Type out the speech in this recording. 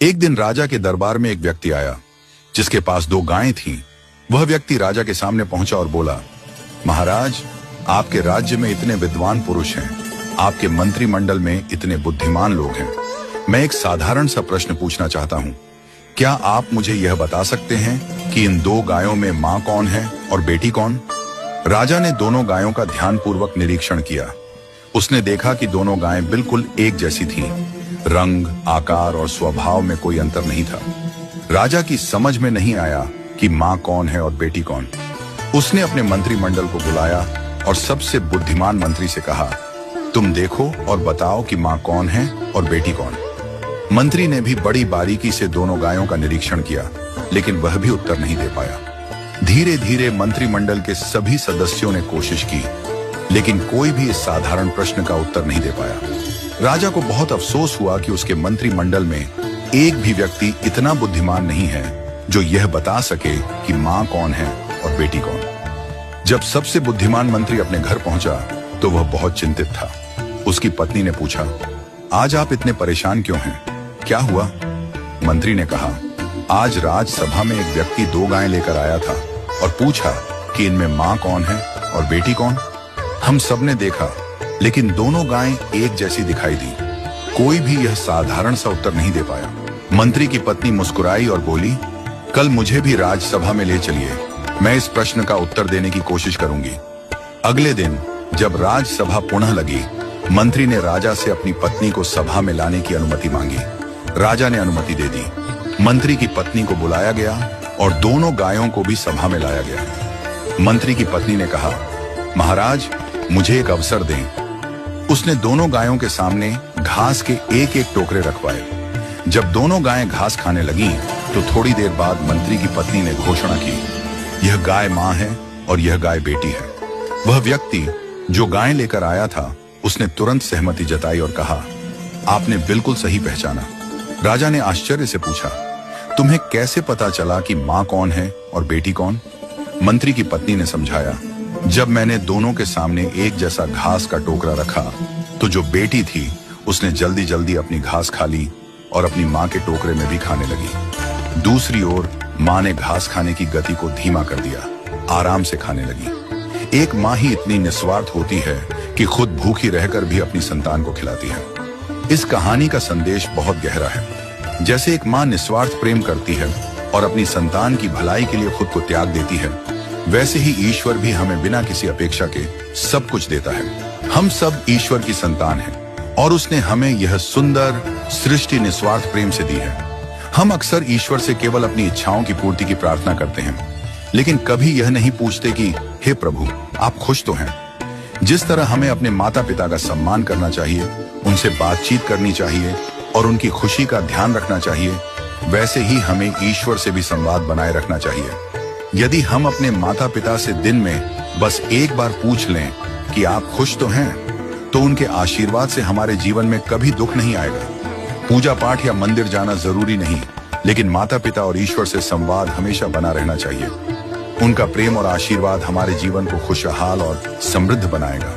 एक दिन राजा के दरबार में एक व्यक्ति आया जिसके पास 2 गायें थीं। वह व्यक्ति राजा के सामने पहुंचा और बोला, महाराज, आपके राज्य में इतने विद्वान पुरुष हैं, आपके मंत्रिमंडल में इतने बुद्धिमान लोग हैं। मैं एक साधारण सा प्रश्न पूछना चाहता हूं। क्या आप मुझे यह बता सकते हैं कि इन 2 गायों में मां कौन है और बेटी कौन? राजा ने दोनों गायों का ध्यानपूर्वक निरीक्षण किया। उसने देखा कि दोनों गायें बिल्कुल एक जैसी थीं। रंग, आकार और स्वभाव में कोई अंतर नहीं था। राजा की समझ में नहीं आया कि मां कौन है और बेटी कौन। उसने अपने मंत्रिमंडल को बुलाया और सबसे बुद्धिमान मंत्री से कहा, तुम देखो और बताओ कि मां कौन है और बेटी कौन। मंत्री ने भी बड़ी बारीकी से दोनों गायों का निरीक्षण किया, लेकिन वह भी उत्तर नहीं दे पाया। धीरे धीरे मंत्रिमंडल के सभी सदस्यों ने कोशिश की, लेकिन कोई भी इस साधारण प्रश्न का उत्तर नहीं दे पाया। राजा को बहुत अफसोस हुआ कि उसके मंत्रिमंडल में एक भी व्यक्ति इतना बुद्धिमान नहीं है जो यह बता सके कि मां कौन है और बेटी कौन। जब सबसे बुद्धिमान मंत्री अपने घर पहुंचा तो वह बहुत चिंतित था। उसकी पत्नी ने पूछा, आज आप इतने परेशान क्यों हैं? क्या हुआ? मंत्री ने कहा, आज राज्यसभा में एक व्यक्ति 2 गायें लेकर आया था और पूछा कि इनमें मां कौन है और बेटी कौन। हम सबने देखा, लेकिन दोनों गायें एक जैसी दिखाई दी। कोई भी यह साधारण सा उत्तर नहीं दे पाया। मंत्री की पत्नी मुस्कुराई और बोली, कल मुझे भी राज्यसभा में ले चलिए, मैं इस प्रश्न का उत्तर देने की कोशिश करूंगी। अगले दिन जब राज्यसभा पुनः लगी, मंत्री ने राजा से अपनी पत्नी को सभा में लाने की अनुमति मांगी। राजा ने अनुमति दे दी। मंत्री की पत्नी को बुलाया गया और दोनों गायों को भी सभा में लाया गया। मंत्री की पत्नी ने कहा, महाराज, मुझे एक अवसर दें। उसने दोनों गायों के सामने घास के एक एक टोकरे रखवाए। जब दोनों गायें घास खाने लगीं, तो थोड़ी देर बाद मंत्री की पत्नी ने घोषणा की, यह गाय मां है और यह गाय बेटी है। वह व्यक्ति जो गायें लेकर आया था, उसने तुरंत सहमति जताई और कहा, आपने बिल्कुल सही पहचाना। राजा ने आश्चर्य से पूछा, तुम्हें कैसे पता चला कि मां कौन है और बेटी कौन? मंत्री की पत्नी ने समझाया, जब मैंने दोनों के सामने एक जैसा घास का टोकरा रखा, तो जो बेटी थी उसने जल्दी जल्दी अपनी घास खा ली और अपनी मां के टोकरे में भी खाने लगी। दूसरी ओर मां ने घास खाने की गति को धीमा कर दिया, आराम से खाने लगी। एक मां ही इतनी निस्वार्थ होती है कि खुद भूखी रहकर भी अपनी संतान को खिलाती है। इस कहानी का संदेश बहुत गहरा है। जैसे एक मां निस्वार्थ प्रेम करती है और अपनी संतान की भलाई के लिए खुद को त्याग देती है, वैसे ही ईश्वर भी हमें बिना किसी अपेक्षा के सब कुछ देता है। हम सब ईश्वर की संतान हैं और उसने हमें यह सुंदर सृष्टि निस्वार्थ प्रेम से दी है। हम अक्सर ईश्वर से केवल अपनी इच्छाओं की पूर्ति की प्रार्थना करते हैं, लेकिन कभी यह नहीं पूछते कि हे प्रभु, आप खुश तो हैं? जिस तरह हमें अपने माता पिता का सम्मान करना चाहिए, उनसे बातचीत करनी चाहिए और उनकी खुशी का ध्यान रखना चाहिए, वैसे ही हमें ईश्वर से भी संवाद बनाए रखना चाहिए। यदि हम अपने माता पिता से दिन में बस एक बार पूछ लें कि आप खुश तो हैं, तो उनके आशीर्वाद से हमारे जीवन में कभी दुख नहीं आएगा। पूजा पाठ या मंदिर जाना जरूरी नहीं, लेकिन माता पिता और ईश्वर से संवाद हमेशा बना रहना चाहिए। उनका प्रेम और आशीर्वाद हमारे जीवन को खुशहाल और समृद्ध बनाएगा।